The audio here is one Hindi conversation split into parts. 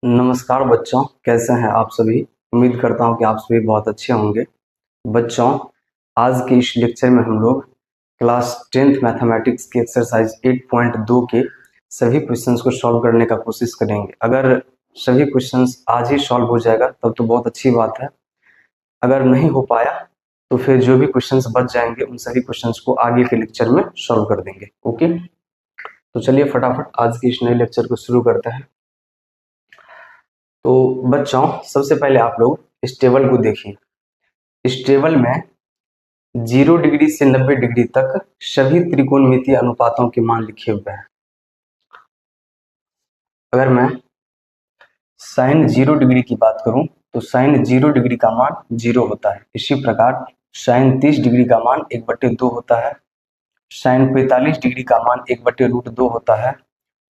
नमस्कार बच्चों, कैसे हैं आप सभी। उम्मीद करता हूं कि आप सभी बहुत अच्छे होंगे। बच्चों, आज के इस लेक्चर में हम लोग क्लास 10th मैथमेटिक्स की एक्सरसाइज 8.2 के सभी क्वेश्चंस को सॉल्व करने का कोशिश करेंगे। अगर सभी क्वेश्चंस आज ही सॉल्व हो जाएगा तब तो बहुत अच्छी बात है। अगर नहीं हो पाया तो फिर जो भी क्वेश्चंस बच जाएंगे उन सभी क्वेश्चंस को आगे के लेक्चर में सॉल्व कर देंगे। ओके, तो चलिए फटाफट आज के इस नए लेक्चर को शुरू करते हैं। तो बच्चों, सबसे पहले आप लोग इस टेबल को देखिए। इस टेबल में 0 डिग्री से 90 डिग्री तक सभी त्रिकोणमितीय अनुपातों के मान लिखे हुए हैं। अगर मैं साइन 0 डिग्री की बात करूं तो साइन 0 डिग्री का मान 0 होता है। इसी प्रकार साइन 30 डिग्री का मान 1/2 होता है। साइन 45 डिग्री का मान 1/√2 होता है।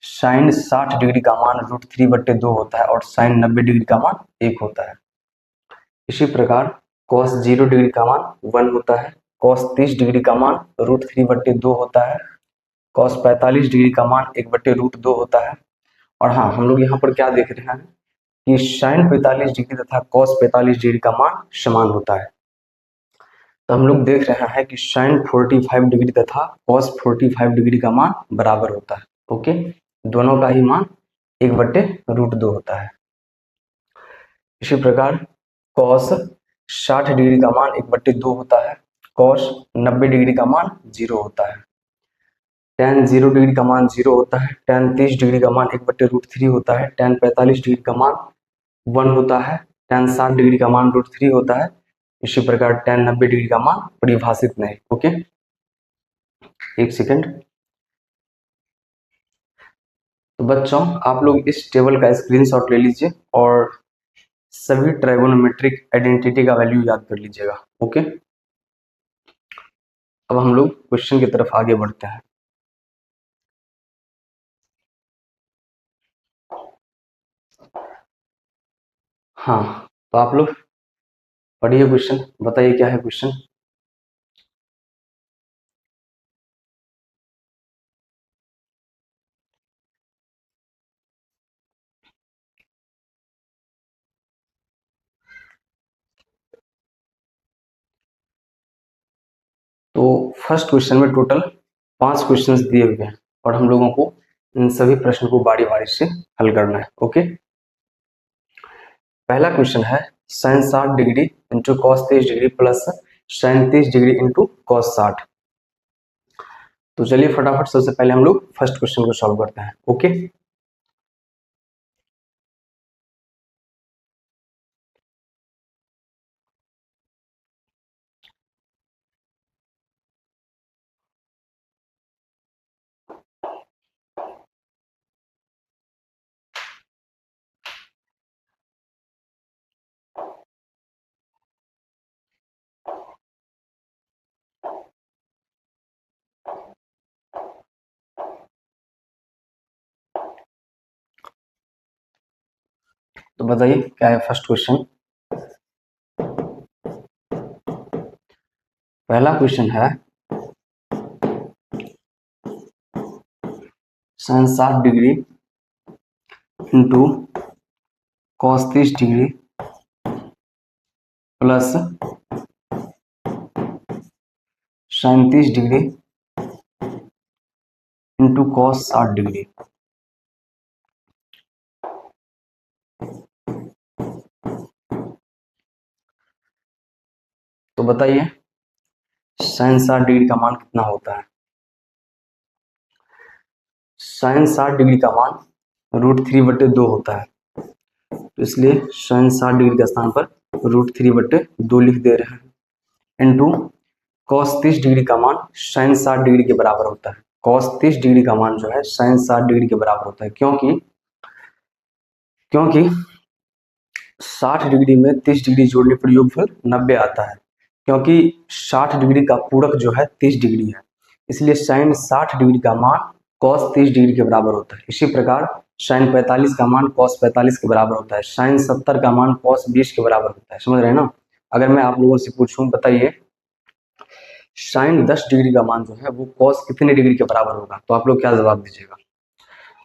साइन 60 डिग्री का मान √3/2 होता है और साइन 90 डिग्री का मान 1 होता है। इसी प्रकार cos 0 डिग्री का मान 1 होता है। cos 30 डिग्री का मान √3/2 होता है। cos 45 डिग्री का मान 1/√2 होता है। और हाँ, हम लोग यहाँ पर क्या देख रहे हैं कि sin 45 डिग्री तथा cos 45 डिग्री का मान समान होता है। तो हम लोग देख रहे हैं कि sin 45 डिग्री तथा cos 45 डिग्री का मान बराबर होता है। ओके, दोनों का ही मान 1/√2 होता है। इसी प्रकार cos 60 डिग्री का मान 1/2 होता है। cos 90 डिग्री का मान 0 होता है। tan 0 डिग्री का मान 0 होता है। tan 30 डिग्री का मान 1/√3 होता है। tan 45 डिग्री का मान 1 होता है। tan 60 डिग्री का मान √3 होता है। इसी प्रकार tan 90 डिग्री का मान परिभाषित नहीं। ओके, एक सेकंड। तो बच्चों, आप लोग इस टेबल का स्क्रीनशॉट ले लीजिए और सभी ट्राइगोनोमेट्रिक आइडेंटिटी का वैल्यू याद कर लीजिएगा। ओके, अब हम लोग क्वेश्चन की तरफ आगे बढ़ते हैं। हाँ, तो आप लोग पढ़िए क्वेश्चन, बताइए क्या है क्वेश्चन। तो फर्स्ट क्वेश्चन में टोटल 5 क्वेश्चंस दिए हुए हैं और हम लोगों को इन सभी प्रश्न को बारी बारी से हल करना है। ओके, पहला क्वेश्चन है sine 60 degree into cos 30 degree plus sine 30 degree into cos 60। तो चलिए फटाफट सबसे पहले हम लोग फर्स्ट क्वेश्चन को सॉल्व करते हैं। ओके, तो बताइए क्या है फर्स्ट क्वेश्चन। पहला क्वेश्चन है sine 60 degree into cos 30 degree plus sine 30 degree into cos 60 degree. तो बताइए साइन 60 डिग्री का मान कितना होता है। साइन 60 डिग्री का मान √3/2 होता है। तो इसलिए साइन 60 डिग्री के स्थान पर √3/2 लिख दे रहे हैं। इंटू कॉस 30 डिग्री का मान साइन 60 डिग्री के बराबर होता है। कॉस 30 डिग्री का मान जो है साइन 60 डिग्री के बराबर होता है, क्योंकि 60 डिग्री में 30 डिग्री जोड़ने पर योगफल 90 आता है। क्योंकि 60 डिग्री का पूरक जो है 30 डिग्री है, इसलिए साइन 60 डिग्री का मान कॉस 30 डिग्री के बराबर होता है। इसी प्रकार साइन 45 का मान कॉस 45 के बराबर होता है। साइन 70 का मान कॉस 20 के बराबर होता है। समझ रहे हैं ना। अगर मैं आप लोगों से पूछूं, बताइए साइन 10 डिग्री का मान जो है वो कॉस कितने डिग्री के बराबर होगा, तो आप लोग क्या जवाब दीजिएगा।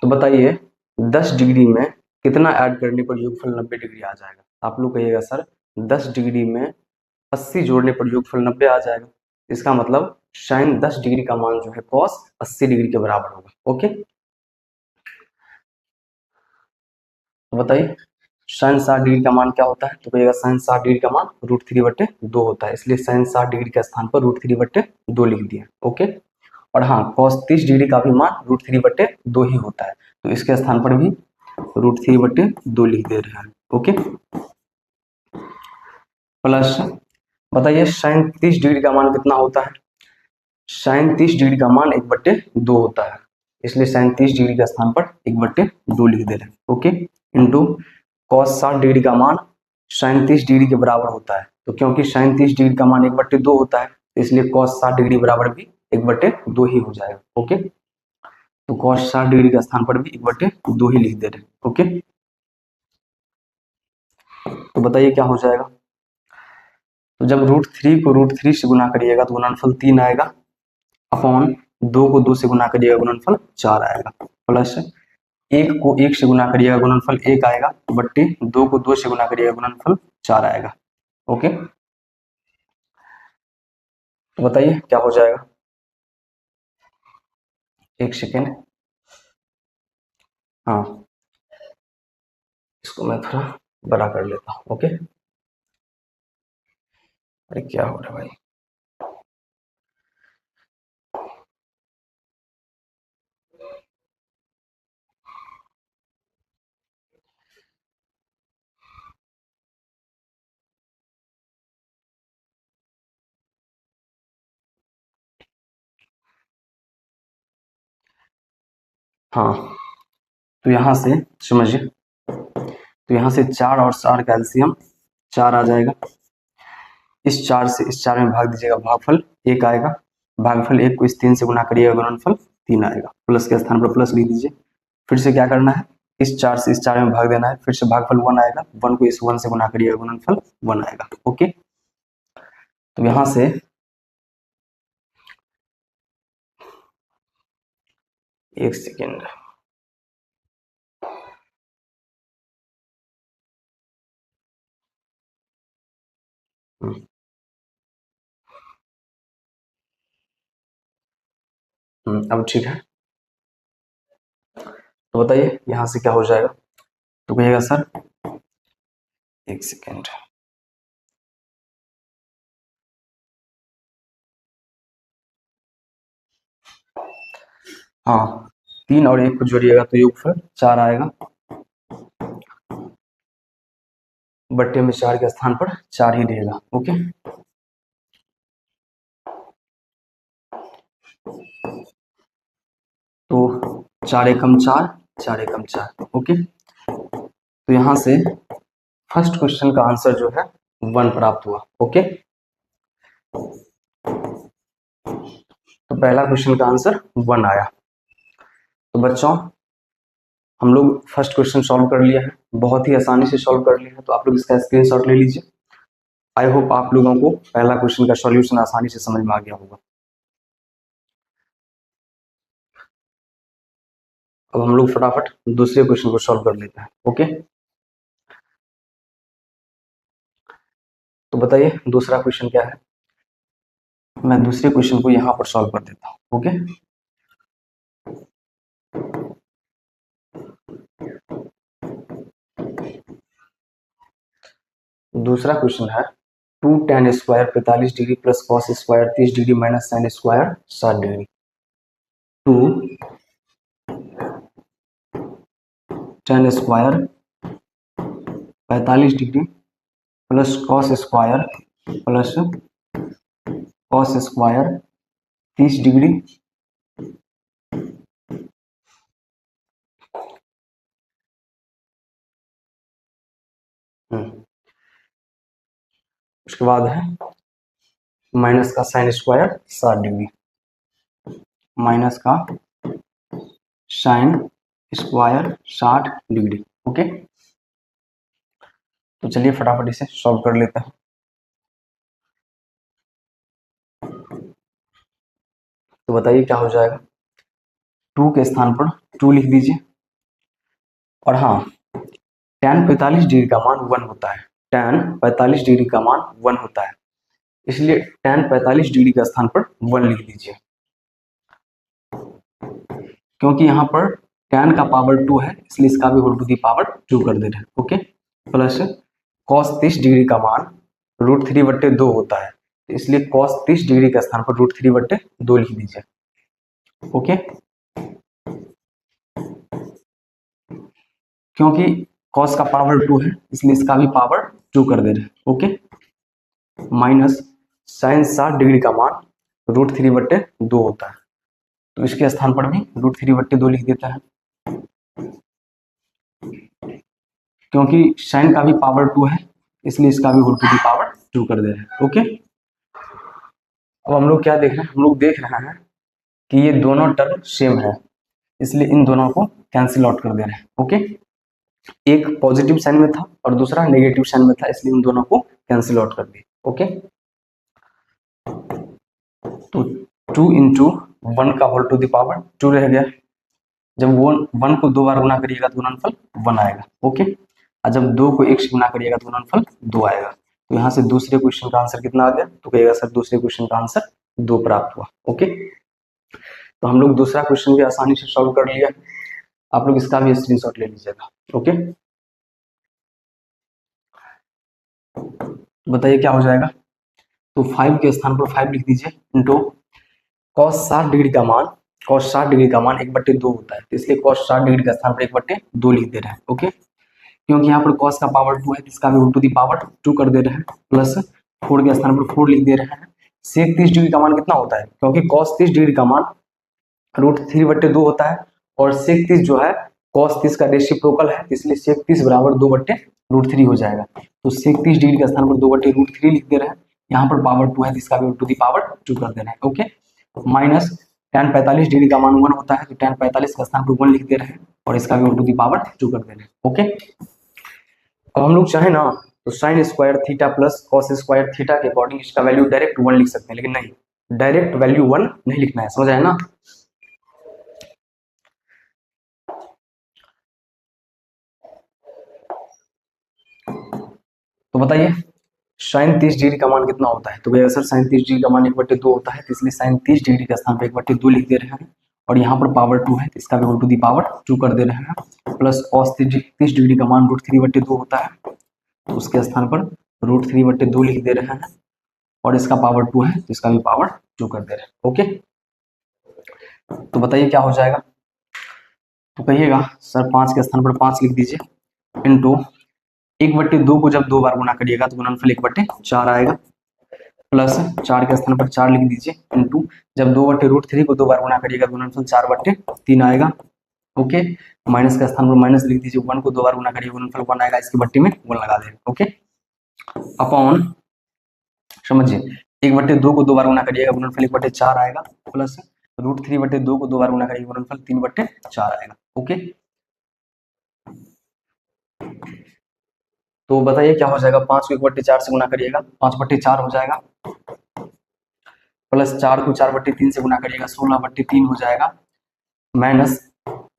तो बताइए 10 डिग्री में कितना ऐड करने पर योगफल 90 डिग्री आ जाएगा? आप लोग कहिएगा सर 10 डिग्री में 80 जोड़ने पर योगफल 90 आ जाएगा। इसका मतलब साइन 10 डिग्री का मान जो है कॉस 80 डिग्री के बराबर होगा। ओके, तो बताइए साइन 60 डिग्री का मान क्या होता है? तो कहिएगा साइन 60 डिग्री का मान √3/2 होता है, इसलिए साइन 60 डिग्री के स्थान पर √3/2 लिख दिया। ओके, और हाँ कॉस 30 डिग्री का भी मान √3/2 ही होता है, तो इसके स्थान पर भी √3/2 लिख दे रहे हैं। ओके, प्लस बताइए साइन 30 डिग्री का मान कितना होता है? साइन 30 डिग्री का मान 1/2 होता है, इसलिए साइन 30 डिग्री के स्थान पर 1/2 लिख दे रहे हैं। ओके, इंटू कॉस 60 डिग्री का मान साइन 30 डिग्री के बराबर होता है, तो क्योंकि साइन 30 डिग्री का मान 1/2 होता है, तो इसलिए कॉस 60 डिग्री बराबर भी 1/2 ही हो जाएगा। ओके, तो कॉस 60 डिग्री के स्थान पर भी 1/2 ही लिख दे रहे हैं। ओके, तो बताइए क्या हो जाएगा? तो जब √3 को √3 से गुना करिएगा तो गुणनफल 3 आएगा, अपॉन 2 को 2 से गुना करिएगा गुणनफल 4 आएगा, प्लस 1 को 1 से गुना करिएगा गुणनफल 1 आएगा, बट्टे 2 को 2 से गुना करिएगा गुणनफल 4 आएगा। ओके, तो बताइए क्या हो जाएगा? एक सेकेंड, हाँ इसको मैं थोड़ा बड़ा कर लेता हूँ। ओके, अरे क्या हो रहा है भाई? हाँ, तो यहाँ से समझिए, तो यहाँ से 4 और 4 का एलसीएम 4 आ जाएगा। इस 4 से इस 4 में भाग दीजिएगा, भागफल 1 आएगा, भागफल 1 को इस 3 से गुना करिएगा गुणनफल 3 आएगा, प्लस के स्थान पर प्लस लिख दीजिए। फिर से क्या करना है, इस 4 से इस 4 में भाग देना है, फिर से भागफल 1 आएगा, 1 को इस 1 से गुना करिएगा गुणनफल 1 आएगा। ओके, तो यहाँ से एक सेकेंड, अब ठीक है। तो बताइए यहाँ से क्या हो जाएगा? तो कहिएगा सर एक सेकेंड, हाँ 3 और 1 को जोड़िएगा तो योगफल 4 आएगा, बट्टे में 4 के स्थान पर 4 ही रहेगा। ओके, तो 4 एकम 4, 4 एकम 4। ओके, तो यहाँ से फर्स्ट क्वेश्चन का आंसर जो है 1 प्राप्त हुआ। ओके, तो पहला क्वेश्चन का आंसर 1 आया। तो बच्चों हम लोग फर्स्ट क्वेश्चन सॉल्व कर लिया है, बहुत ही आसानी से सॉल्व कर लिया है, तो आप लोग इसका स्क्रीनशॉट ले लीजिए। आई होप आप लोगों को पहला क्वेश्चन का सॉल्यूशन आसानी से समझ में आ गया होगा। अब हम लोग फटाफट दूसरे क्वेश्चन को सॉल्व कर लेते हैं। ओके, तो बताइए दूसरा क्वेश्चन क्या है? मैं दूसरे क्वेश्चन को यहाँ पर सॉल्व कर देता हूँ। ओके, दूसरा क्वेश्चन है 2 tan square 45 degree plus cos square 30 degree minus sine square 60 degree. 2 tan square 45 degree plus cos square 30 degree उसके बाद है माइनस का साइन स्क्वायर 60 डिग्री, माइनस का साइन स्क्वायर 60 डिग्री। ओके, तो चलिए फटाफट इसे सॉल्व कर लेते हैं। तो बताइए क्या हो जाएगा? 2 के स्थान पर 2 लिख दीजिए, और हाँ tan 45 डिग्री का मान 1 होता है, tan 45 डिग्री का मान 1 होता है, इसलिए tan 45 डिग्री के स्थान पर 1 लिख दीजिए, क्योंकि यहाँ पर tan का पावर 2 है इसलिए इसका भी होल टू दी पावर 2 कर दे रहे हैं। ओके, प्लस cos 30 डिग्री का मान √3/2 होता है, तो इसलिए cos 30 डिग्री के स्थान पर √3/2 लिख दीजिए। ओके, क्योंकि cos का पावर 2 है इसलिए इसका भी पावर 2 कर दे रहे हैं। ओके, माइनस sin 60 डिग्री का मान √3/2 होता है, तो इसके स्थान पर भी √3/2 लिख देता है, क्योंकि sin का भी पावर 2 है इसलिए इसका भी होल टू दी पावर 2 कर दे रहे हैं। ओके, अब हम लोग क्या देख रहे हैं, हम लोग देख रहे हैं कि ये दोनों टर्म सेम है, इसलिए इन दोनों को कैंसिल आउट कर दे रहे हैं। ओके, एक पॉजिटिव साइन में था और दूसरा नेगेटिव साइन में था, इसलिए उन दोनों को कैंसिल आउट कर दिए। ओके, तो 2 इंटू 1 का होल टू द पावर 2 रह गया, जब वो 1 को 2 बार गुना करिएगा तो गुणनफल 1 आएगा। ओके, और जब 2 को 1 से गुना करिएगा तो गुणनफल 2 आएगा, तो यहाँ से दूसरे क्वेश्चन का आंसर कितना आ गया, तो कहिएगा सर दूसरे क्वेश्चन का आंसर 2 प्राप्त हुआ। ओके, तो हम लोग दूसरा क्वेश्चन भी आसानी से सॉल्व कर लिया, आप लोग इसका भी स्क्रीनशॉट ले लीजिएगा। ओके, बताइए क्या हो जाएगा, तो 5 के स्थान पर 5 लिख दीजिए इंटू cos 60 डिग्री का मान, cos 60 डिग्री का मान 1/2 होता है, तो इसलिए cos 60 डिग्री का स्थान पर 1/2 लिख दे रहे हैं। ओके, क्योंकि यहाँ पर cos का पावर 2 है तो इसका भी होल टू दी पावर 2 कर दे रहे हैं, प्लस 4 के स्थान पर 4 लिख दे रहे हैं। sec 30 डिग्री का मान कितना होता है, क्योंकि cos 30 डिग्री का मान √3/2 होता है और sec 30 जो है cos 30 का रेसिप्रोकल है, इसलिए sec 30 बराबर 2/√3 हो जाएगा, तो sec 30 डिग्री के स्थान पर 2/√3 लिख दे रहे हैं, यहाँ पर पावर 2 है तो इसका भी होल टू दी पावर 2 कर दे रहे हैं। ओके, माइनस tan 45 डिग्री का मान 1 होता है, तो tan 45 का स्थान पर 1 लिख दे रहे हैं और इसका भी होल टू दी पावर 2 कर दे रहे हैं। ओके, अब हम लोग चाहे ना तो sin square theta plus cos square theta के अकॉर्डिंग इसका वैल्यू डायरेक्ट 1 लिख सकते हैं, लेकिन नहीं, डायरेक्ट वैल्यू 1 नहीं लिखना है, समझ आया ना। तो बताइए sin 30 डिग्री का मान कितना होता है, तो भैया सर sin 30 डिग्री का मान 1/2 होता है, तो इसलिए sin 30 डिग्री के स्थान पर 1/2 लिख दे रहे हैं और यहाँ पर पावर 2 है तो इसका भी होल टू दी पावर 2 कर दे रहे हैं, प्लस cos 30 डिग्री का मान √3/2 होता है, तो उसके स्थान पर √3/2 लिख दे रहे हैं और इसका पावर 2 है तो इसका भी पावर 2 कर दे रहे हैं। ओके, तो बताइए क्या हो जाएगा, तो कहिएगा सर 5 के स्थान पर 5 लिख दीजिए इंटू 1/2 को जब 2 बार गुना करिएगा तो गुणनफल 1/4 आएगा, प्लस 4 के स्थान पर 4 लिख दीजिए इंटू जब 2/√3 को 2 बार गुना करिएगा तो गुणनफल 4/3 आएगा। ओके, माइनस का स्थान पर माइनस लिख दीजिए, 1 को 2 बार गुना करिएगा गुणनफल 1 आएगा, इसकी बट्टी में 1 लगा देंगे। ओके, अपॉन समझिए 1/2 को 2 बार गुना करिएगा गुणनफल 1/4 आएगा, प्लस √3/2 को 2 बार गुना करिएगा गुणनफल 3/4 आएगा। ओके, तो बताइए क्या हो जाएगा, 5 को 1/4 से गुना करिएगा 5/4 हो जाएगा, प्लस 4 को 4/3 से गुना करिएगा 16/3 हो जाएगा, माइनस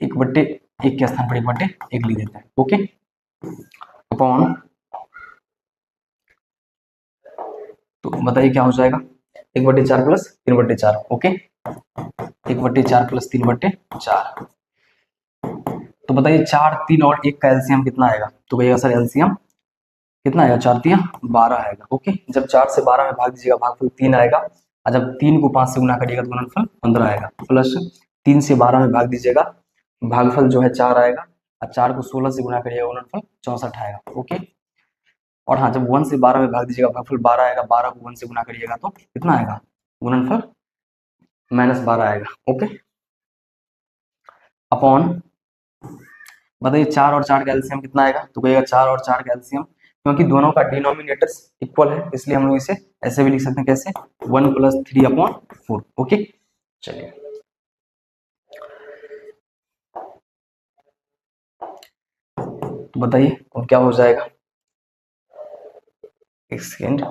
1/1 के स्थान पर 1/1 लिख देते हैं। ओके, अपॉन, तो बताइए क्या हो जाएगा, 1/4 प्लस 3/4। ओके, 1/4 प्लस 3/4, तो बताइए 4, 3 और 1 का एलसीएम कितना आएगा, तो भैया सर एलसीएम कितना आएगा, 4 3 12 आएगा। ओके, जब 4 से 12 में भाग दीजिएगा भागफल 3 आएगा, और जब 3 को 5 से गुना करिएगा तो गुणनफल 15 आएगा, प्लस 3 से 12 में भाग दीजिएगा भागफल जो है 4 आएगा, और 4 को 16 से गुना करिएगा गुणनफल 64 आएगा। ओके, और हाँ जब 1 से 12 में भाग दीजिएगा भागफल 12 आएगा, 12 को 1 से गुना करिएगा तो कितना आएगा, गुणनफल -12 आएगा। ओके, अपॉन बताइए 4 और 4 का एलसीएम कितना आएगा, तो कहिएगा 4 और 4 का एलसीएम, क्योंकि दोनों का डिनोमिनेटर्स इक्वल है इसलिए हम लोग इसे ऐसे भी लिख सकते हैं, कैसे 1 + 3/4। ओके, चलिए तो बताइए और क्या हो जाएगा, एक सेकेंड,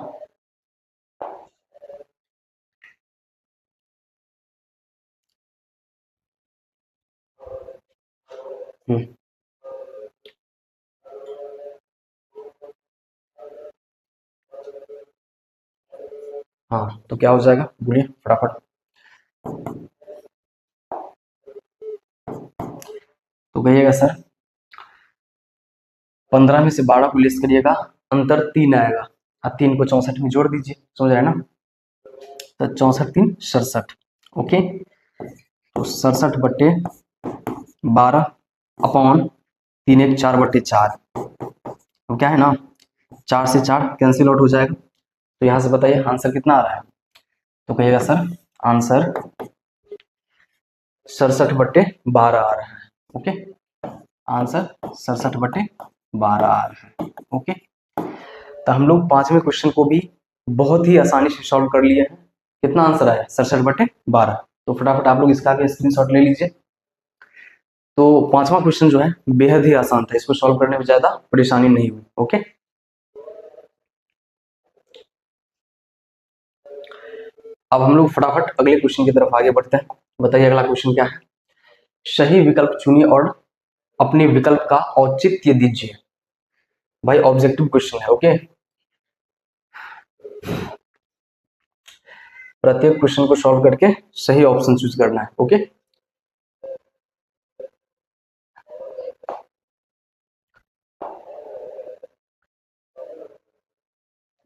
हाँ, तो क्या हो जाएगा बोलिए फटाफट। तो कहिएगा सर 15 में से 12 को लेस करिएगा, अंतर 3 आएगा, अब 3 को 64 में जोड़ दीजिए, समझ रहे हैं ना। तो 64 3 67, ओके। तो 67/12 अपॉन 3 1 4/4, तो क्या है ना 4 से 4 कैंसिल आउट हो जाएगा। तो यहाँ से बताइए आंसर कितना आ रहा है। तो कहिएगा सर आंसर 67/12 आ रहा है, ओके। आंसर 67/12 आ रहा है, ओके। तो हम लोग 5वें क्वेश्चन को भी बहुत ही आसानी से सॉल्व कर लिए हैं। कितना आंसर आया 67/12। तो फटाफट आप लोग इसका भी स्क्रीनशॉट ले लीजिए। तो 5वां क्वेश्चन जो है बेहद ही आसान था, इसको सॉल्व करने में ज्यादा परेशानी नहीं हुई, ओके। अब हम लोग फटाफट अगले क्वेश्चन की तरफ आगे बढ़ते हैं। बताइए अगला क्वेश्चन क्या है। सही विकल्प चुनिए और अपने विकल्प का औचित्य दीजिए। भाई ऑब्जेक्टिव क्वेश्चन है, ओके। प्रत्येक क्वेश्चन को सॉल्व करके सही ऑप्शन चूज करना है, ओके।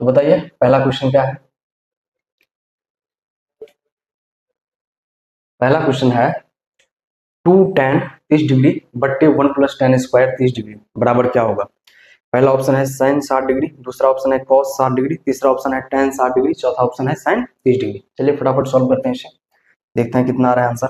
तो बताइए पहला क्वेश्चन क्या है। पहला क्वेश्चन है 2 tan 30 डिग्री बट्टे 1 + tan स्क्वायर 30 डिग्री बराबर क्या होगा। पहला ऑप्शन है sin 60 डिग्री, दूसरा ऑप्शन है cos 60 डिग्री, तीसरा ऑप्शन है tan 60 डिग्री, चौथा ऑप्शन है sin 30 डिग्री। चलिए फटाफट सॉल्व करते हैं इसे, देखते हैं कितना आ रहा है answer.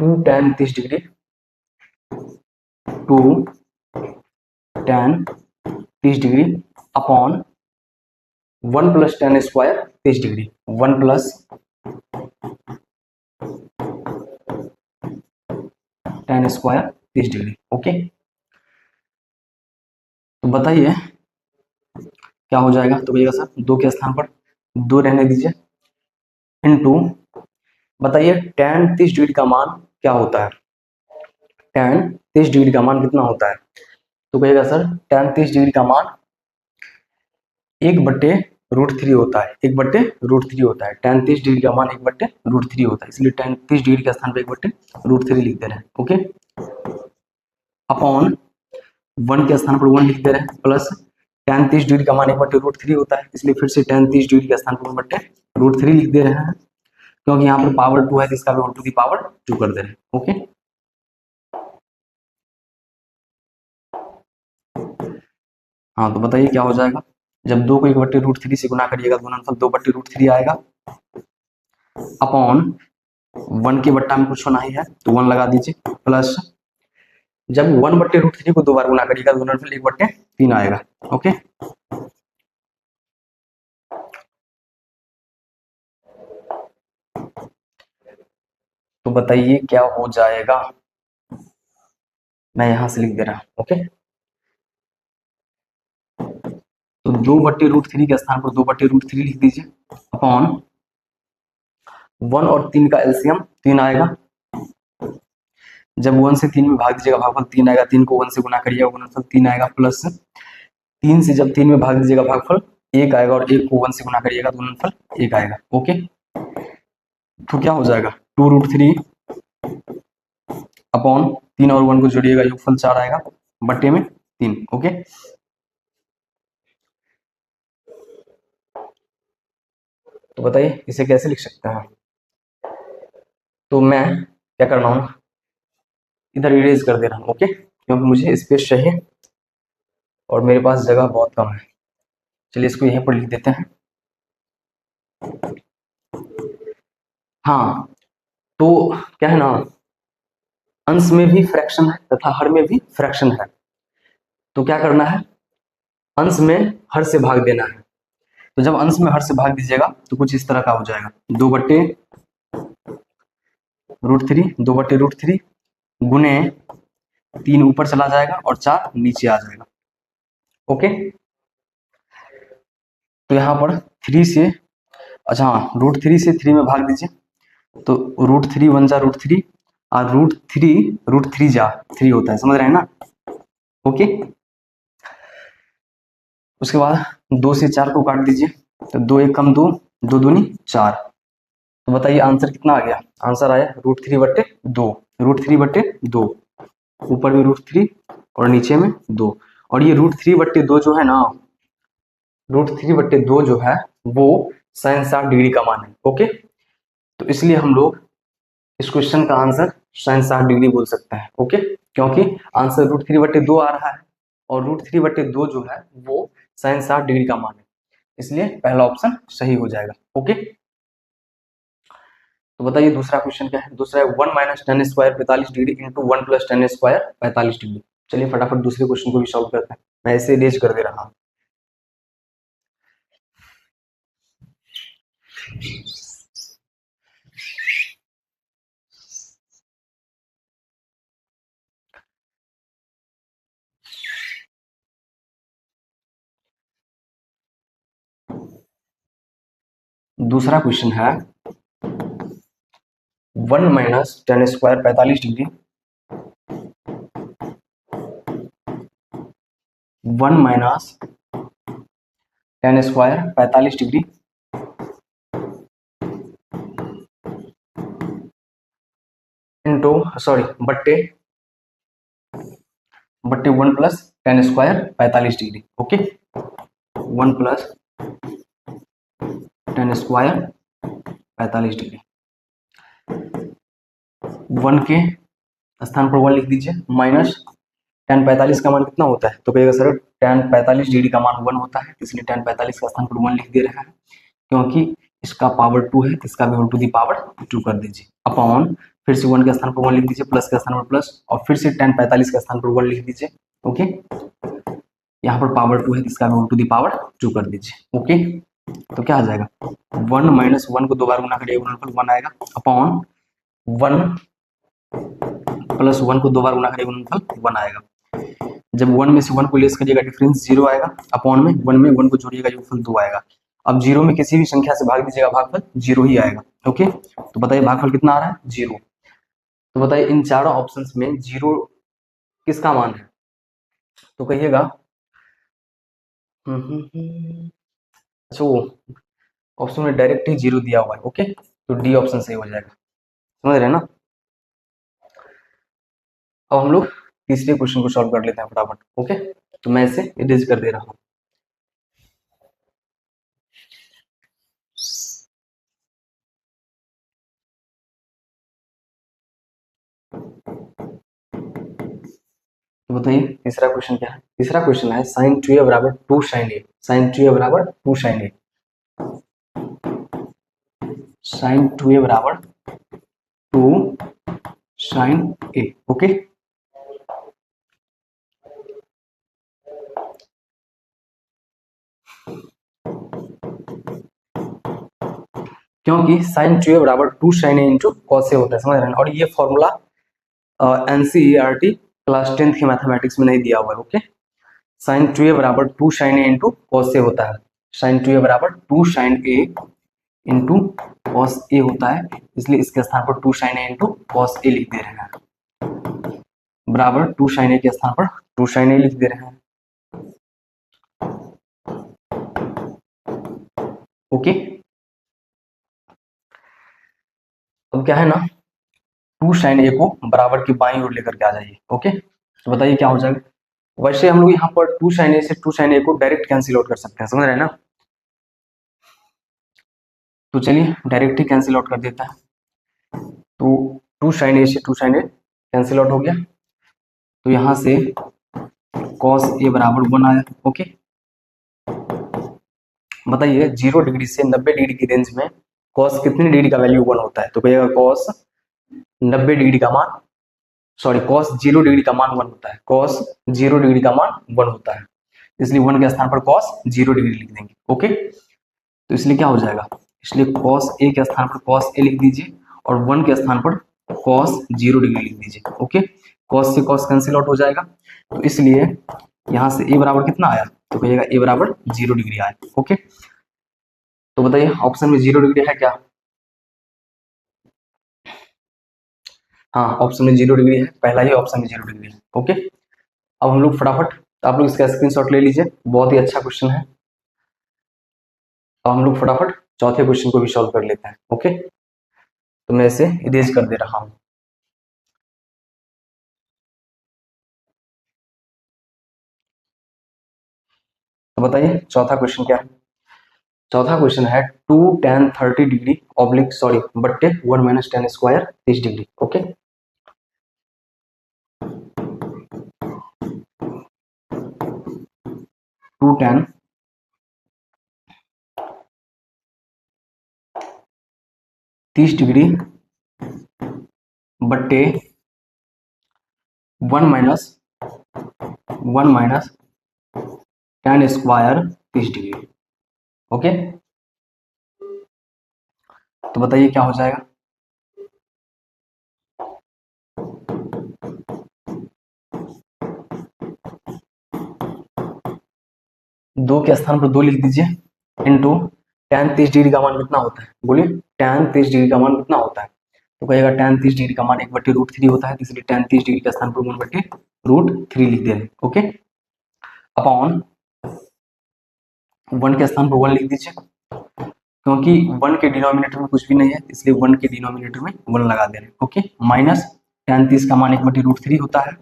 Two tan 30 degree, 2 tan 30 degree upon 1 + tan स्क्वायर 30 डिग्री, 1 + tan स्क्वायर 30 डिग्री, ओके। तो बताइए क्या हो जाएगा। तो भैया सर 2 के स्थान पर 2 रहने दीजिए, इनटू बताइए tan 30 डिग्री का मान क्या होता है। tan 30 डिग्री का मान कितना होता है। तो कहिएगा सर tan 30 डिग्री का मान 1/√3 होता है, 1/√3 होता है। tan 30 डिग्री का मान 1/√3 होता है, इसलिए tan 30 डिग्री के स्थान पर 1/√3 लिख दे रहे हैं, ओके। अपॉन 1 के स्थान पर 1 लिख दे रहे हैं, प्लस tan 30 डिग्री का मान 1/√3 होता है, इसलिए फिर से tan 30 डिग्री के स्थान पर 1/√3 लिख दे रहे हैं, क्योंकि यहाँ पर पावर 2 है तो इसका भी 1/2 कर दे रहे हैं, ओके। हाँ तो बताइए क्या हो जाएगा। जब 2 को 1/√3 से गुना करिएगा तो गुणनफल 2/√3 आएगा, अपॉन 1 के बट्टा में कुछ होना ही है तो 1 लगा दीजिए, प्लस जब 1/√3 को 2 बार गुना करिएगा तो गुणनफल 1/3 आएगा, ओके। तो बताइए क्या हो जाएगा। मैं यहां से लिख दे रहा हूं, ओके। तो 2/√3 के स्थान पर 2/√3 लिख दीजिए, अपॉन 1 और 3 का एलसीएम 3 आएगा। जब 1 से 3 में भाग दीजिएगा भागफल 3 आएगा, 3 को 1 से गुना करिएगा गुणनफल 3 आएगा, प्लस 3 से जब 3 में भाग दीजिएगा भागफल 1 आएगा, और 1 को 1 से गुना करिएगा तो गुणनफल 1 आएगा, ओके। तो क्या हो जाएगा 2√3 अपॉन 3 और 1 को जोड़िएगा योगफल 4 आएगा, बट्टे में 3, ओके। तो बताइए इसे कैसे लिख सकते हैं। तो मैं क्या कर रहा हूँ, इधर इरेज कर दे रहा हूँ, ओके, क्योंकि मुझे स्पेस चाहिए और मेरे पास जगह बहुत कम है। चलिए इसको यहीं पर लिख देते हैं। हाँ तो क्या है ना, अंश में भी फ्रैक्शन है तथा हर में भी फ्रैक्शन है। तो क्या करना है, अंश में हर से भाग देना है। तो जब अंश में हर से भाग दीजिएगा तो कुछ इस तरह का हो जाएगा, 2/√3, 2/√3 गुने 3 ऊपर चला जाएगा और 4 नीचे आ जाएगा, ओके। तो यहाँ पर 3 से, अच्छा हाँ, √3 से 3 में भाग दीजिए तो √3 1 जा √3 और √3 जा 3 होता है, समझ रहे हैं ना। ओके, उसके बाद 2 से 4 को काट दीजिए, तो 2 1 कम 2, 2 दूनी 4। तो बताइए आंसर कितना आ गया। आंसर आया √3/2, √3/2, ऊपर में √3 और नीचे में 2। और ये √3/2 जो है ना, √3/2 जो है वो sin 60 डिग्री का मान है। ओके, तो इसलिए हम लोग इस क्वेश्चन का आंसर sin 60 डिग्री बोल सकते हैं। ओके, क्योंकि आंसर √3/2 आ रहा है और √3/2 जो है वो sin 60 डिग्री का मान है, इसलिए पहला ऑप्शन सही हो जाएगा। ओके, तो बताइए दूसरा क्वेश्चन क्या है। दूसरा है 1 - tan square 45 degree into 1 + tan square 45 degree. चलिए फटाफट दूसरे क्वेश्चन को भी सॉल्व करते हैं, मैं ऐसे रेज कर दे रहा हूँ। दूसरा क्वेश्चन है 1 - tan square 45 degree 1 - tan square 45 degree into बट्टे 1 + tan square 45 degree. Okay, 1 + tan square 45 degree. 1 के स्थान पर 1 लिख दीजिए, माइनस tan 45 का मान कितना होता है, तो कहिएगा सर tan 45 डिग्री का मान 1 होता है, इसलिए tan 45 का स्थान पर 1 लिख दे रहे हैं, क्योंकि इसका पावर 2 है, इसका भी टू दी पावर 2 कर दीजिए, अपॉन फिर से 1 के स्थान पर 1 लिख दीजिए, प्लस के स्थान पर प्लस, और फिर से tan 45 के स्थान पर 1 लिख दीजिए। ओके, यहाँ पर पावर 2 है, इसका भी टू दी पावर 2 कर दीजिए। ओके, तो क्या आ जाएगा, 1 - 1 को 2 बार गुना करिए, गुणनफल 1 आएगा, अपॉन 1 + 1 को 2 बार गुना करिए, गुणनफल 1 आएगा। जब 1 में से 1 को लेस करिएगा, डिफरेंस 0 आएगा, अपॉन में 1 में 1 को जोड़िएगा, योगफल 2 आएगा। अब 0 में किसी भी संख्या से भाग दीजिएगा, भागफल 0 ही आएगा। ओके, तो बताइए भागफल कितना आ रहा है, 0। तो बताइए इन चारों ऑप्शंस में 0 किसका मान है, तो कहिएगा अच्छा वो ऑप्शन में डायरेक्ट ही 0 दिया हुआ है। ओके, तो डी ऑप्शन सही हो जाएगा, समझ रहे हैं ना। अब हम लोग तीसरे क्वेश्चन को सॉल्व कर लेते हैं फटाफट। ओके, तो मैं इसे इरेज कर दे रहा हूँ। तो बताइए तीसरा क्वेश्चन क्या है। तीसरा क्वेश्चन है sin 2a = 2 sin a, sin 2a = 2 sin a, sin 2a = 2 sin a। Okay, क्योंकि sin 2a = 2 sin a into cos a होता है, समझ रहे हैं। और ये फॉर्मूला NCERT क्लास 10th की मैथमेटिक्स में नहीं दिया हुआ है। Okay, sin 2a = 2 sin a into cos a होता है, sin 2a = 2 sin a into cos a होता है, इसलिए इसके स्थान पर 2 sin a into cos a लिख दे रहे हैं, बराबर 2 sin a के स्थान पर 2 sin a लिख दे रहे हैं। ओके, अब क्या है ना, 2 sin a को बराबर की बाईं ओर लेकर के आ जाइए। ओके, तो बताइए क्या हो जाएगा। वैसे हम लोग यहाँ पर 2 sin a से 2 sin a को डायरेक्ट कैंसिल आउट कर सकते हैं, समझ रहे हैं ना। तो चलिए डायरेक्ट ही कैंसिल आउट कर देता है, तो 2 sin a से 2 sin a कैंसिल आउट हो गया, तो यहाँ से cos a = 1 आया। ओके, बताइए 0 डिग्री से 90 डिग्री की रेंज में cos कितनी डिग्री का वैल्यू 1 होता है, तो कहिएगा cos 90 डिग्री का मान cos 0 डिग्री का मान 1 होता है, cos 0 डिग्री का मान 1 होता है, इसलिए 1 के स्थान पर cos 0 डिग्री लिख देंगे। ओके, तो इसलिए क्या हो जाएगा, इसलिए cos a के स्थान पर cos a लिख दीजिए और 1 के स्थान पर cos 0 डिग्री लिख दीजिए। ओके, cos से cos कैंसिल आउट हो जाएगा, तो इसलिए यहाँ से a बराबर कितना आया, तो कहिएगा a बराबर 0 डिग्री आया। ओके, तो बताइए ऑप्शन में 0 डिग्री है क्या, हाँ, ऑप्शन में 0 डिग्री है, पहला ही ऑप्शन में 0 डिग्री है। ओके, अब हम लोग फटाफट, आप लोग इसका स्क्रीनशॉट ले लीजिए, बहुत ही अच्छा क्वेश्चन है। अब हम लोग फटाफट चौथे क्वेश्चन को भी सॉल्व कर लेते हैं। ओके, तो मैं इसे इरेज कर दे रहा हूं। तो बताइए चौथा क्वेश्चन क्या है। चौथा क्वेश्चन है 2 tan 30 डिग्री ऑब्लिक सॉरी बट्टे 1 - tan² 30 degree. Okay, 2 tan 30 degree बट्टे 1 - 1 - tan² 30 डिग्री। ओके, तो बताइए क्या हो जाएगा। दो के स्थान पर 2 लिख दीजिए, इंटू tan 30 डिग्री का मान कितना होता है, बोलिए tan 30 डिग्री का मान कितना होता है। तो कहेगा tan 30 डिग्री का मान 1/√3 होता है, इसलिए tan 30 डिग्री के स्थान पर 1/√3 लिख देंगे। ओके, अपॉन 1 के स्थान पर 1 लिख दीजिए, क्योंकि 1 के डिनोमिनेटर में कुछ भी नहीं है, इसलिए 1 के डिनोमिनेटर में 1 लगा दे रहे हैं। ओके, माइनस tan 30 का मान 1/√3 होता है,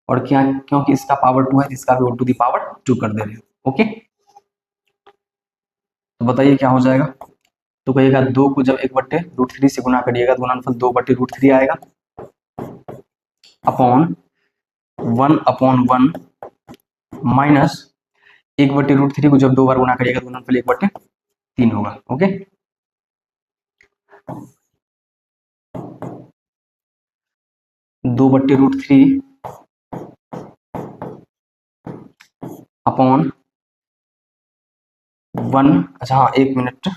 और क्या क्योंकि इसका पावर 2 है, इसका भी 1/2 कर दे रहे हैं। ओके, तो बताइए क्या हो जाएगा। तो कहिएगा 2 को जब 1/√3 से गुना करिएगा तो गुणनफल 2/√3 आएगा, अपॉन 1/1 माइनस 1/√3 को जब 2 बार गुना करिएगा तो गुणनफल 1/3 होगा। Okay, 2/√3 upon 1। अच्छा हाँ, 1 मिनट,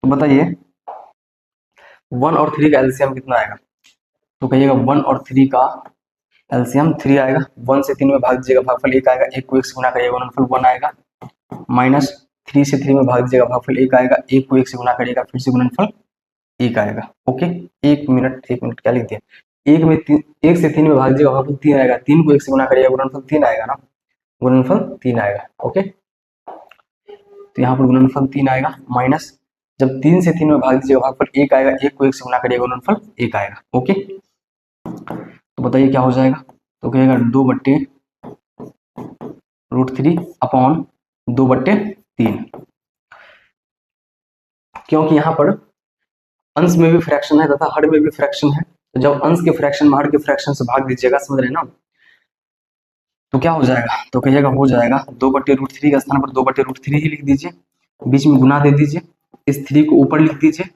तो बताइए 1 और 3 का एलसीएम कितना आएगा। तो कहिएगा 1 और 3 का एलसीएम 3 आएगा, 1 से 3 में भाग दीजिएगा भागफल 1 आएगा, 1 को 1 से गुना करिएगा गुणनफल 1 आएगा, माइनस 3 से 3 में भाग दीजिएगा भागफल 1 आएगा, 1 को 1 से गुना करिएगा फिर से गुणनफल 1 आएगा। ओके, 1 मिनट क्या लिख दिया, 1 से 3 में भाग दीजिएगा भागफल 3 आएगा, 3 को 1 से गुना करिएगा गुणनफल 3 आएगा ना, गुणनफल 3 आएगा। ओके, तो यहाँ पर गुणनफल 3 आएगा, माइनस जब 3 से 3 में भाग दीजिएगा भागफल 1 आएगा, 1 को 1 से गुना करिएगा गुणनफल 1 आएगा। ओके, तो बताइए क्या हो जाएगा। तो कहेगा 2/√3 अपॉन 2/3, क्योंकि यहाँ पर अंश में भी फ्रैक्शन है तथा हर में भी फ्रैक्शन है, तो जब अंश के फ्रैक्शन में हर के फ्रैक्शन से भाग दीजिएगा, समझ रहे हैं ना, तो क्या हो जाएगा। तो कहिएगा हो जाएगा 2/√3 के स्थान पर 2/√3 ही लिख दीजिए, बीच में गुना दे दीजिए, इस 3 को ऊपर लिख दीजिए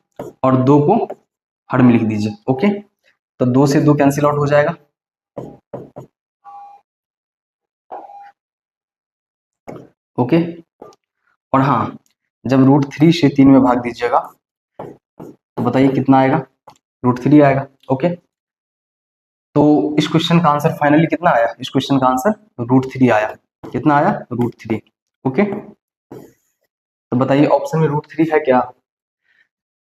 और 2 को हर में लिख दीजिए। ओके, तो 2 से 2 कैंसिल आउट हो जाएगा, ओके, और हाँ जब √3 से 3 में भाग दीजिएगा तो बताइए कितना आएगा, √3 आएगा। ओके, तो इस क्वेश्चन का आंसर फाइनली कितना आया, इस क्वेश्चन का आंसर √3 आया। कितना आया, √3। ओके, तो बताइए ऑप्शन में √3 है क्या,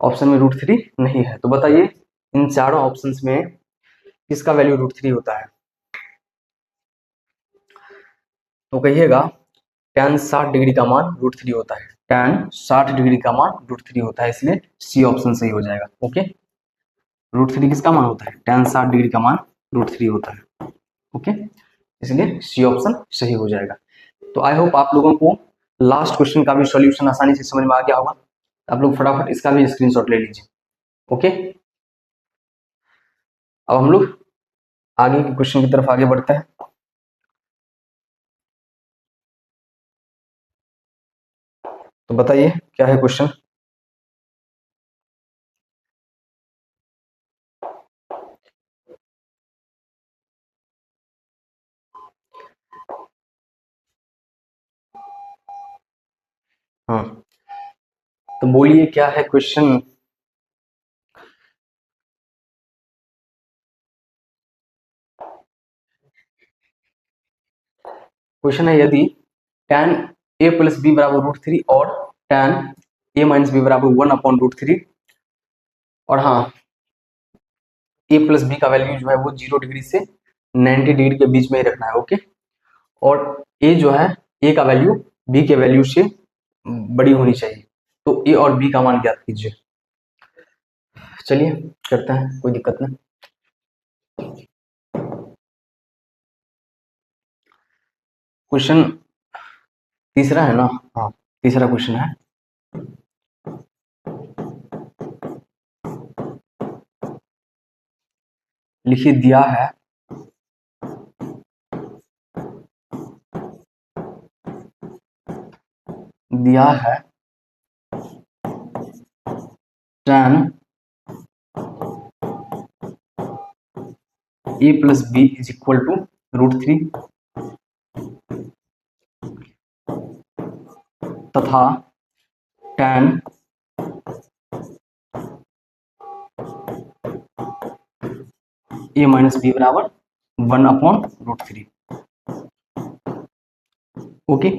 ऑप्शन में √3 नहीं है, तो बताइए इन चारों ऑप्शंस में किसका वैल्यू √3 होता है। तो कहिएगा tan 60 डिग्री का मान √3 होता है, tan 60 डिग्री का मान √3 होता है, इसलिए सी ऑप्शन सही हो जाएगा। ओके, √3 किसका मान होता है, tan 60 डिग्री का मान √3 होता है। ओके, इसलिए सी ऑप्शन सही हो जाएगा। तो आई होप आप लोगों को लास्ट क्वेश्चन का भी सॉल्यूशन आसानी से समझ में आ गया होगा, आप लोग फटाफट इसका भी स्क्रीनशॉट ले लीजिए। ओके, अब हम लोग आगे के क्वेश्चन की तरफ आगे बढ़ते हैं। तो बताइए क्या है क्वेश्चन। हाँ, तो बोलिए क्या है क्वेश्चन। क्वेश्चन है यदि tan a + b = √3 और tan a - b = 1/√3 और हाँ, ए प्लस बी का वैल्यू जो है वो 0 डिग्री से 90 डिग्री के बीच में ही रखना है। ओके, और ए जो है, ए का वैल्यू बी के वैल्यू से बड़ी होनी चाहिए। तो ए और बी का मान ज्ञात कीजिए। चलिए करते हैं, कोई दिक्कत नहीं। क्वेश्चन तीसरा है ना? हाँ, तीसरा क्वेश्चन है। लिखिए, दिया है tan a plus B is equal to √3 तथा tan a माइनस बी बराबर 1/√3। ओके,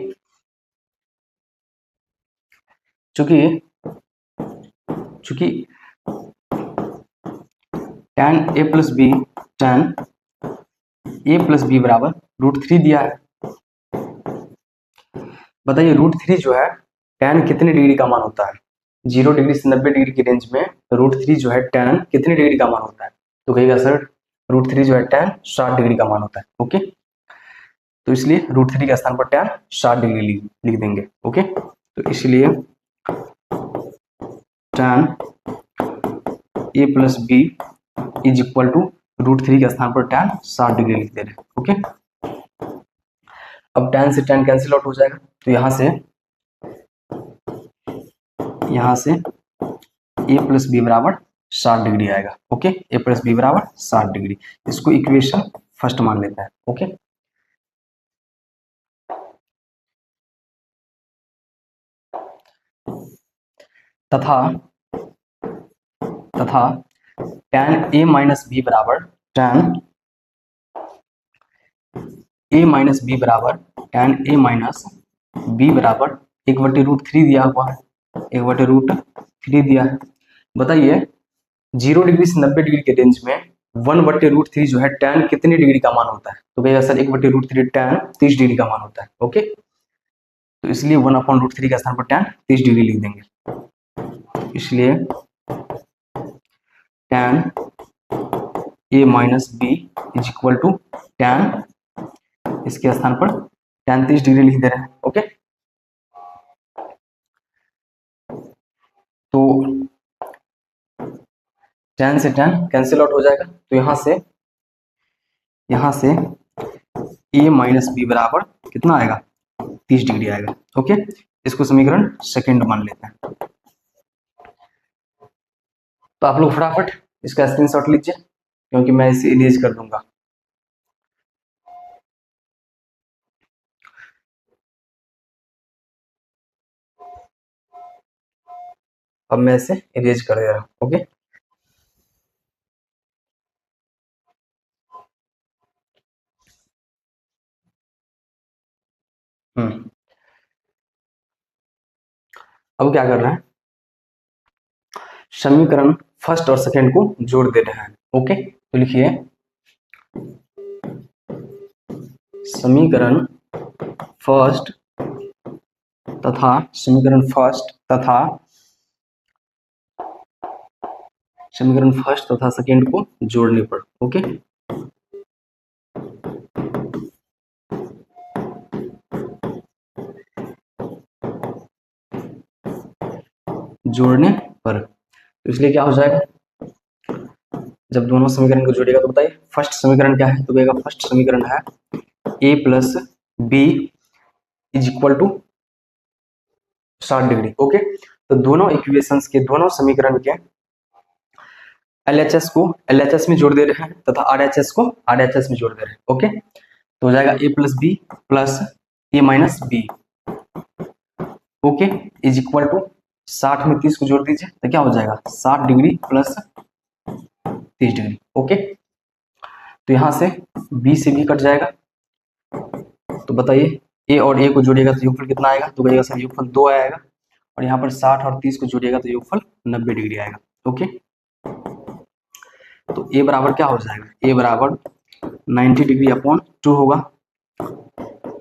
चूंकि tan a प्लस बी बराबर √3 दिया है। बताइए, √3 जो है tan कितने डिग्री का मान होता है? 0 डिग्री से 90 डिग्री की रेंज में √3 जो है tan कितने डिग्री का मान होता है? तो कहिएगा सर √3 जो है tan 60 डिग्री का मान होता है। ओके, तो इसलिए √3 के स्थान पर tan 60 डिग्री लिख देंगे। ओके, तो इसलिए tan a plus B is equal to √3 के स्थान पर tan 60 डिग्री लिख दे रहे हैं। ओके, अब tan से tan कैंसिल आउट हो जाएगा, तो यहाँ से a प्लस बी बराबर 60 डिग्री आएगा। ओके, a प्लस बी बराबर 60 डिग्री, इसको इक्वेशन फर्स्ट मान लेता है। ओके, तथा tan a माइनस बी बराबर tan a माइनस बी बराबर 1/√3 दिया हुआ है, 1/√3 दिया है। बताइए 0 डिग्री से 90 डिग्री के रेंज में 1/√3 जो है tan कितने डिग्री का मान होता है? तो भैया सर 1/√3 tan 30 डिग्री का मान होता है। ओके, तो इसलिए 1/√3 के स्थान पर tan 30 डिग्री लिख देंगे। इसलिए tan a minus B is equal to tan, इसके स्थान पर tan 30 डिग्री लिख दे रहे हैं। ओके, तो tan से tan कैंसिल आउट हो जाएगा, तो यहाँ से a माइनस बी बराबर कितना आएगा? 30 डिग्री आएगा। ओके, इसको समीकरण सेकंड मान लेते हैं। तो आप लोग फटाफट इसका स्क्रीनशॉट लीजिए, क्योंकि मैं इसे इरेज कर दूंगा। अब मैं इसे इरेज कर दे रहा हूँ। ओके, अब क्या कर रहे हैं? समीकरण फर्स्ट और सेकंड को जोड़ दे रहे हैं। ओके, तो लिखिए समीकरण फर्स्ट तथा सेकंड को जोड़ने पर। ओके, जोड़ने पर, तो इसलिए क्या हो जाएगा? जब दोनों समीकरण को जोड़ेगा तो बताइए फर्स्ट समीकरण क्या है? तो कहेगा फर्स्ट समीकरण है a plus B is equal to 60 degree. Okay, तो दोनों इक्वेशंस के, दोनों समीकरण के LHS को LHS में जोड़ दे रहे हैं तथा RHS को RHS में जोड़ दे रहे हैं। ओके, तो हो जाएगा a plus B plus a minus B. Okay, is equal to 60 में 30 को जोड़ दीजिए तो क्या हो जाएगा? 60 डिग्री प्लस 30 डिग्री। ओके, तो यहाँ से b से b कट जाएगा, तो बताइए a और a को जोड़िएगा तो योगफल कितना आएगा? तो कहिएगा सर योगफल 2 आएगा, और यहाँ पर 60 और 30 को जोड़िएगा तो योगफल 90 डिग्री आएगा। ओके, तो ए बराबर क्या हो जाएगा, ए बराबर 90 डिग्री अपॉन 2 होगा,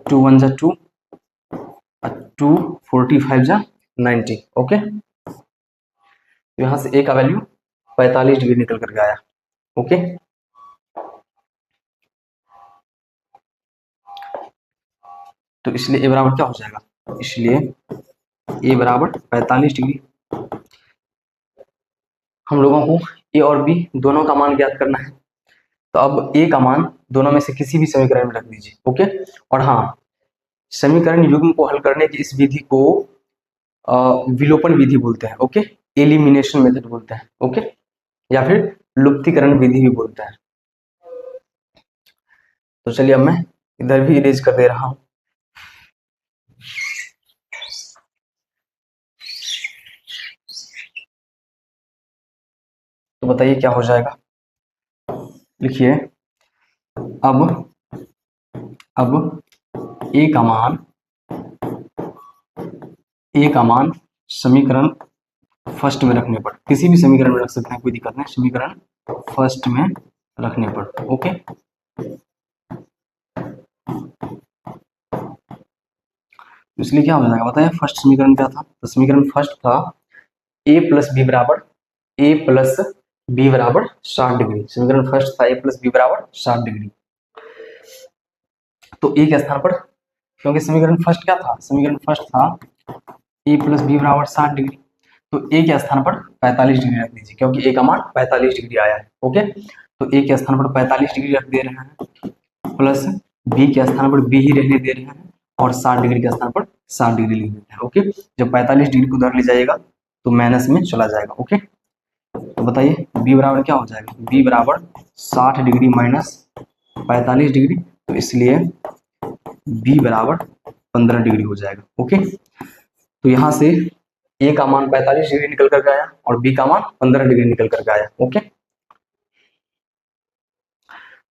2 1 जा 2, 2 45 जा 90। ओके, तो यहाँ से ए का वैल्यू 45 डिग्री निकल करके आया। ओके, तो इसलिए ए बराबर क्या हो जाएगा, इसलिए ए बराबर 45 डिग्री। हम लोगों को ए और बी दोनों का मान ज्ञात करना है, तो अब ए का मान दोनों में से किसी भी समीकरण में रख दीजिए। ओके, और हाँ, समीकरण युग्म को हल करने की इस विधि को विलोपन विधि बोलते हैं। ओके, एलिमिनेशन मेथड बोलते हैं। ओके, या फिर लुप्तीकरण विधि भी बोलते हैं। तो चलिए अब मैं इधर भी इरेज कर दे रहा हूं। तो बताइए क्या हो जाएगा, लिखिए अब ए का मान समीकरण फर्स्ट में रखने पर, किसी भी समीकरण में रख सकते हैं, कोई दिक्कत नहीं, समीकरण फर्स्ट में रखने पर। ओके, इसलिए क्या हो जाएगा बताइए, फर्स्ट समीकरण क्या था, तो समीकरण फर्स्ट था ए प्लस बी बराबर 60 डिग्री। समीकरण फर्स्ट था ए प्लस बी बराबर 60 डिग्री। तो ए के स्थान पर, क्योंकि समीकरण फर्स्ट क्या था, समीकरण फर्स्ट था ए प्लस बी बराबर 60 डिग्री, तो ए के स्थान पर 45 डिग्री रख दीजिए, क्योंकि ए का मान 45 डिग्री आया है। ओके, तो ए के स्थान पर 45 डिग्री रख दे रहे हैं, प्लस बी के स्थान पर बी ही रहने दे रहे हैं, और 60 डिग्री के स्थान पर 60 डिग्री लिख देते हैं। ओके, जब 45 डिग्री को उधर ले जाएगा तो माइनस में चला जाएगा। ओके, तो बताइए बी बराबर क्या हो जाएगा, बी बराबर 60 डिग्री माइनस 45 डिग्री, तो इसलिए बी बराबर 15 डिग्री हो जाएगा। ओके, तो यहाँ से ए का मान 45 डिग्री निकल कर आया और बी का मान 15 डिग्री निकल कर आया। ओके,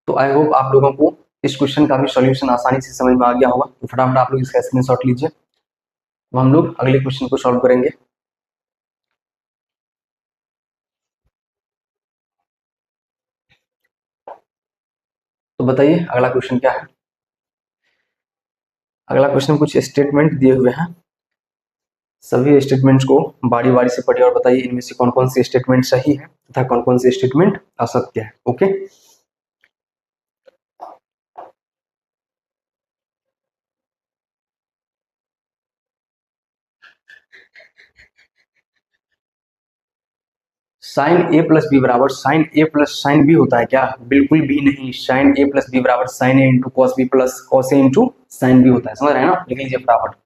तो आई होप आप लोगों को इस क्वेश्चन का भी सॉल्यूशन आसानी से समझ में आ गया होगा। तो फटाफट आप लोग इसका स्क्रीनशॉट लीजिए, तो हम लोग अगले क्वेश्चन को सॉल्व करेंगे। तो बताइए अगला क्वेश्चन क्या है। अगला क्वेश्चन कुछ स्टेटमेंट दिए हुए हैं, सभी स्टेटमेंट्स को बारी बारी से पढ़िए और बताइए इनमें से कौन कौन सी स्टेटमेंट सही है तथा कौन कौन सी स्टेटमेंट असत्य है। Okay, sine A plus B बराबर sine A plus sine B होता है क्या, बिल्कुल भी नहीं। साइन ए प्लस बी बराबर sine A into cos B plus cos A into sine B होता है, समझ रहे हैं ना, लिख लीजिए फटाफट।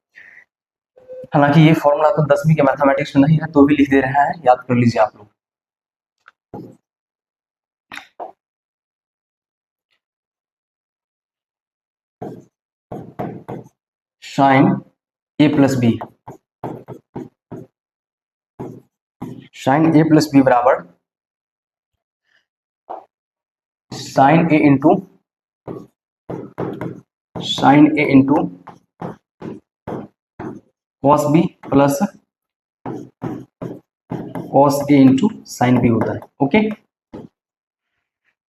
हालांकि ये फॉर्मूला तो 10वीं के मैथमेटिक्स में नहीं है, तो भी लिख दे रहे हैं, याद कर लीजिए आप लोग। Sine A plus B, sine A plus B बराबर sine A into cos B plus cos A into sine B होता है। ओके,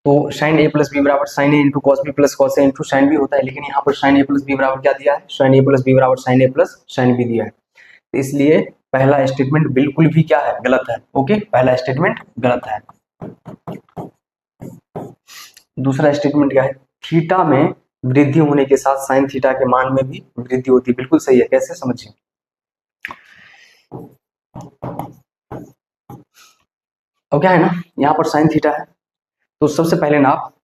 तो साइन ए प्लस बी बराबर sine A into cos B plus cos A into sine B होता है, लेकिन यहाँ पर साइन ए प्लस बी बराबर क्या दिया है, साइन ए प्लस बी बराबर sine A plus sine B दिया है, तो इसलिए पहला स्टेटमेंट बिल्कुल भी क्या है, गलत है। ओके, पहला स्टेटमेंट गलत है। दूसरा स्टेटमेंट क्या है, थीटा में वृद्धि होने के साथ साइन थीटा के मान में भी वृद्धि होती है, बिल्कुल सही है। कैसे, समझिए। अब क्या है ना, यहाँ पर साइन थीटा है, तो सबसे पहले ना आप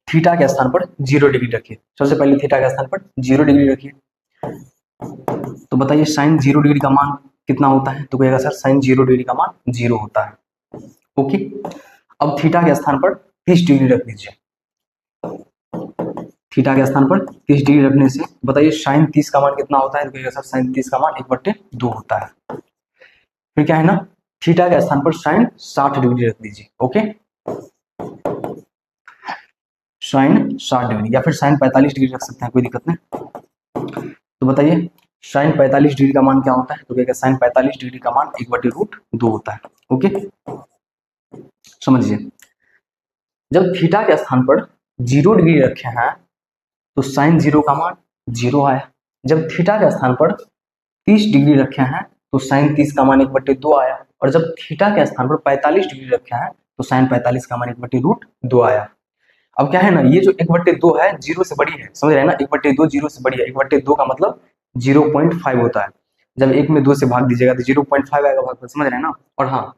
थीटा के स्थान पर 0 डिग्री रखिए। सबसे पहले थीटा के स्थान पर 0 डिग्री रखिए। तो बताइए साइन 0 डिग्री का मान कितना होता है, तो कहेगा सर साइन 0 डिग्री का मान 0 होता है। ओके, अब थीटा के स्थान पर 30 डिग्री रख दीजिए। थीटा के स्थान पर 30 डिग्री रखने से बताइए साइन 30 का मान कितना होता है, तो कहेगा सर साइन 30 का मान 1/2 होता है। फिर क्या है ना, थीटा के स्थान पर साइन 60 डिग्री रख दीजिए। ओके, साइन 60 डिग्री, या फिर साइन 45 डिग्री रख सकते हैं, कोई दिक्कत नहीं। तो बताइए साइन 45 डिग्री का मान क्या होता है, तो कहेगा साइन 45 डिग्री का मान 1/2 होता है। ओके, समझिए, जब थीटा के स्थान पर 0 डिग्री रखे हैं तो साइन 0 का मान 0 आया। जब थीटा के स्थान पर 30 डिग्री रखे हैं तो साइन 30 का मान 1/2 आया। और जब थीटा के स्थान पर 45 डिग्री रखे हैं तो साइन 45 का मान 1/√2 आया। अब क्या है ना, ये जो 1/2 है 0 से बड़ी है, समझ रहे हैं ना, 1/2 0 से बड़ी है। 1/2 का मतलब 0.5 होता है। जब 1 में 2 से भाग दीजिएगा तो 0.5 आएगा भागफल, समझ रहे हैं ना। और हाँ,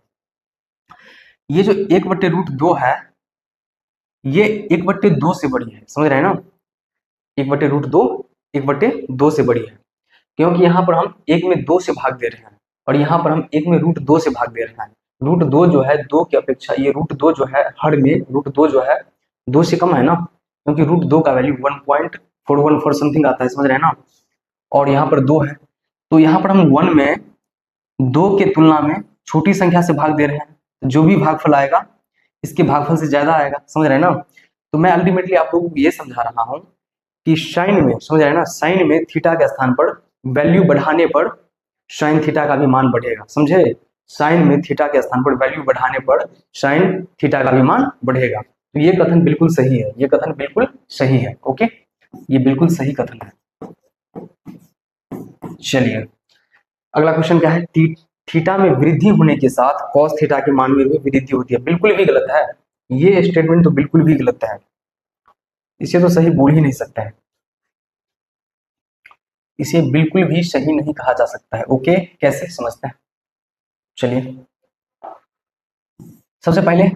ये जो 1/√2 है ये 1/2 से बड़ी है, समझ रहे हैं ना। 1/√2 1/2 से बड़ी है, क्योंकि यहाँ पर हम 1 में 2 से भाग दे रहे हैं और यहाँ पर हम 1 में √2 से भाग दे रहे हैं। √2 जो है 2 की अपेक्षा, ये √2 जो है हर में √2 जो है 2 से कम है ना, क्योंकि √2 का वैल्यू 1.414 समथिंग आता है, समझ रहे हैं ना। और यहाँ पर 2 है, तो यहाँ पर हम 1 में 2 के तुलना में छोटी संख्या से भाग दे रहे हैं, जो भी भागफल आएगा इसके भागफल से ज्यादा आएगा, समझ रहे हैं ना। तो मैं अल्टीमेटली आप लोगों को ये समझा रहा हूँ कि साइन में, समझ रहे हैं ना, साइन में थीटा के स्थान पर वैल्यू बढ़ाने पर साइन थीटा का भी मान बढ़ेगा, समझे। साइन में थीटा के स्थान पर वैल्यू बढ़ाने पर साइन थीटा का भी मान बढ़ेगा। तो ये कथन बिल्कुल सही है, ये कथन बिल्कुल सही है। ओके, ये बिल्कुल सही कथन है। चलिए अगला क्वेश्चन क्या है, थीटा में वृद्धि होने के साथ कॉस थीटा के मान में भी वृद्धि होती है। बिल्कुल भी गलत है, ये स्टेटमेंट तो बिल्कुल भी गलत है, इसे तो सही बोल ही नहीं सकता है, इसे बिल्कुल भी सही नहीं कहा जा सकता है। ओके, कैसे समझते हैं, चलिए सबसे पहले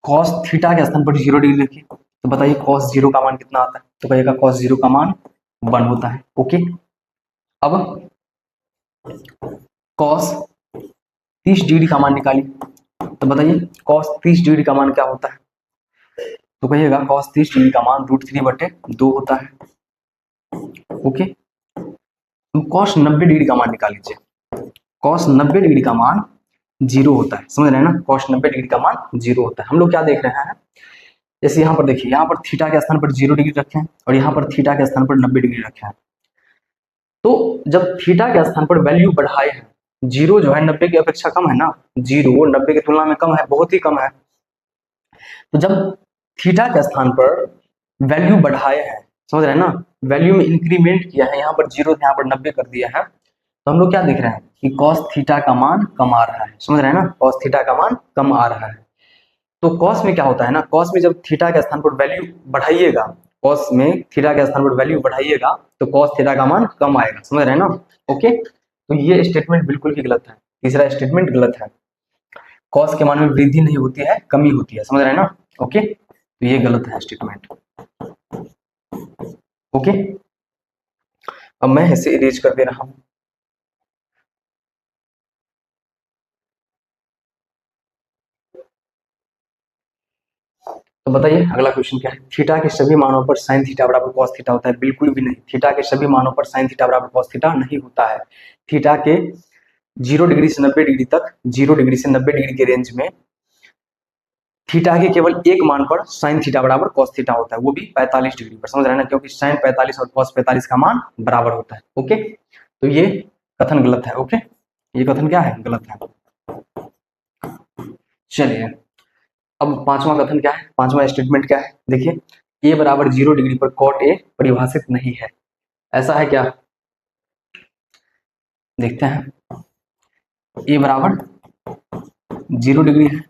कॉस थीटा के स्थान पर 0 डिग्री रखिए, तो बताइए कॉस 0 का मान कितना आता है, तो कहिएगा कॉस 0 का मान 1 होता है। ओके, अब कॉस 30 डिग्री का मान निकालिए, तो बताइए कॉस 30 डिग्री का मान क्या होता है, तो कहिएगा cos 30 डिग्री का मान √3/2 होता है। ओके, तो cos 90 डिग्री का मान निकाल लीजिए, cos 90 डिग्री का मान 0 होता है, समझ रहे हैं ना। cos 90 डिग्री का मान 0 होता है। हम लोग क्या देख रहे हैं, जैसे यहाँ पर देखिए, यहाँ पर थीटा के स्थान पर 0 डिग्री रखे हैं और यहाँ पर थीटा के स्थान पर 90 डिग्री रखे हैं। तो जब थीटा के स्थान पर वैल्यू बढ़ाए हैं, 0 जो है 90 की अपेक्षा कम है ना, 0 90 की तुलना में कम है, बहुत ही कम है। तो जब थीटा के स्थान पर वैल्यू बढ़ाए हैं, समझ रहे हैं ना, वैल्यू में इंक्रीमेंट किया है, यहाँ पर 0 यहाँ पर 90 कर दिया है, तो हम लोग क्या देख रहे हैं कि cos थीटा का मान कम आ रहा है, समझ रहे हैं ना, cos थीटा का मान कम आ रहा है। तो cos में क्या होता है ना, cos में जब थीटा के स्थान पर वैल्यू बढ़ाइएगा, cos में थीटा के स्थान पर वैल्यू बढ़ाइएगा तो cos थीटा का मान कम आएगा, समझ रहे हैं ना। ओके, तो ये स्टेटमेंट बिल्कुल ही गलत है, तीसरा स्टेटमेंट गलत है। cos के मान में वृद्धि नहीं होती है, कमी होती है, समझ रहे हैं ना। ओके, तो ये गलत है स्टेटमेंट। ओके, अब मैं इसे इरेज कर दे रहा हूं। तो बताइए अगला क्वेश्चन क्या है, थीटा के सभी मानों पर साइन थीटा बराबर कॉस थीटा होता है। बिल्कुल भी नहीं, थीटा के सभी मानों पर साइन थीटा बराबर कॉस थीटा नहीं होता है। थीटा के 0 डिग्री से 90 डिग्री तक, 0 डिग्री से 90 डिग्री के रेंज में थीटा के केवल एक मान पर साइन थीटा बराबर कॉस थीटा होता है, वो भी 45 डिग्री पर, समझ रहे हैं ना, क्योंकि साइन 45 और कॉस 45 का मान बराबर होता है। ओके, तो ये कथन गलत है। ओके, ये कथन क्या है, गलत है। चलिए अब पांचवा कथन क्या है, पांचवा स्टेटमेंट क्या है, देखिए a बराबर 0 डिग्री पर cot a परिभाषित नहीं है, ऐसा है क्या, देखते हैं। a बराबर 0 डिग्री है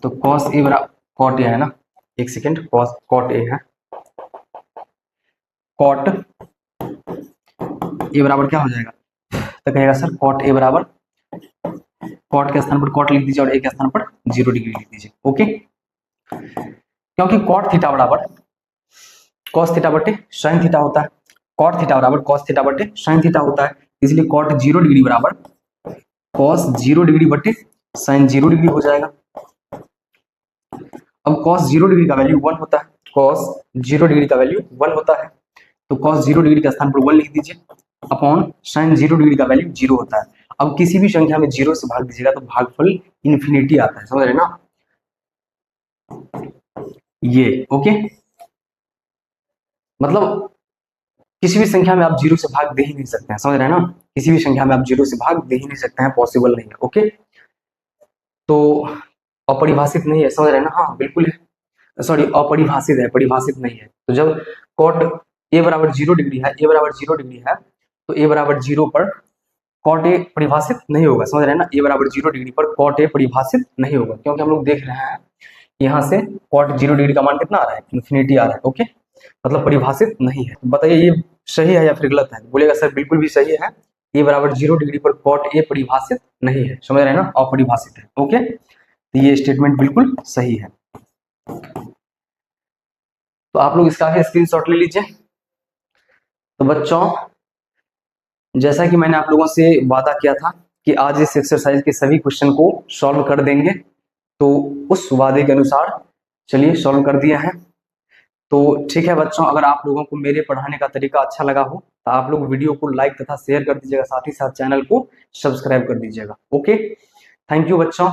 तो cos a बराबर cot a है ना, एक सेकेंड, cot a है, cot a बराबर क्या हो जाएगा, तो कहेगा सर cot a बराबर, cot के स्थान पर cot लिख दीजिए और a के स्थान पर 0 डिग्री लिख दीजिए। ओके, क्योंकि cot थीटा बराबर cos थीटा बटे sin थीटा होता है, cot थीटा बराबर cos थीटा बटे sin थीटा होता है, इसलिए cot 0 डिग्री बराबर cos 0 डिग्री बटे sin 0 डिग्री हो जाएगा। अब cos 0 डिग्री का वैल्यू 1 होता है, cos 0 डिग्री का वैल्यू 1 होता है, तो cos 0 डिग्री के स्थान पर 1 लिख दीजिए अपॉन sin 0 डिग्री का वैल्यू 0 होता है। अब किसी भी संख्या में 0 से भाग दीजिएगा तो भागफल इन्फिनिटी आता है, समझ रहे ना ये। ओके, मतलब किसी भी संख्या में आप 0 से भाग दे ही नहीं सकते हैं, समझ रहे हैं ना, किसी भी संख्या में आप 0 से भाग दे ही नहीं सकते हैं, पॉसिबल नहीं है। ओके, तो अपरिभाषित नहीं है, समझ रहे हैं ना? हाँ बिल्कुल है, सॉरी अपरिभाषित है, परिभाषित नहीं है। तो जब कॉट ए बराबर 0 डिग्री है, ए बराबर 0 डिग्री है, तो ए बराबर 0 पर कॉट ए परिभाषित नहीं होगा, समझ रहे हैं ना? ए बराबर 0 डिग्री पर कॉट ए परिभाषित नहीं होगा, क्योंकि हम लोग देख रहे हैं यहाँ से कॉट 0 डिग्री का मान कितना आ रहा है, इन्फिनिटी आ रहा है। ओके, मतलब परिभाषित नहीं है। बताइए ये सही है या फिर गलत है? बोलेगा सर बिल्कुल भी सही है, ए बराबर 0 डिग्री पर कॉट ए परिभाषित नहीं है, समझ रहे हैं ना? अपरिभाषित है। ओके, तो ये स्टेटमेंट बिल्कुल सही है। तो आप लोग इसका स्क्रीनशॉट ले लीजिए। तो बच्चों, जैसा कि मैंने आप लोगों से वादा किया था कि आज इस एक्सरसाइज के सभी क्वेश्चन को सॉल्व कर देंगे, तो उस वादे के अनुसार चलिए सॉल्व कर दिया है। तो ठीक है बच्चों, अगर आप लोगों को मेरे पढ़ाने का तरीका अच्छा लगा हो तो आप लोग वीडियो को लाइक तथा शेयर कर दीजिएगा, साथ ही साथ चैनल को सब्सक्राइब कर दीजिएगा। ओके, थैंक यू बच्चों।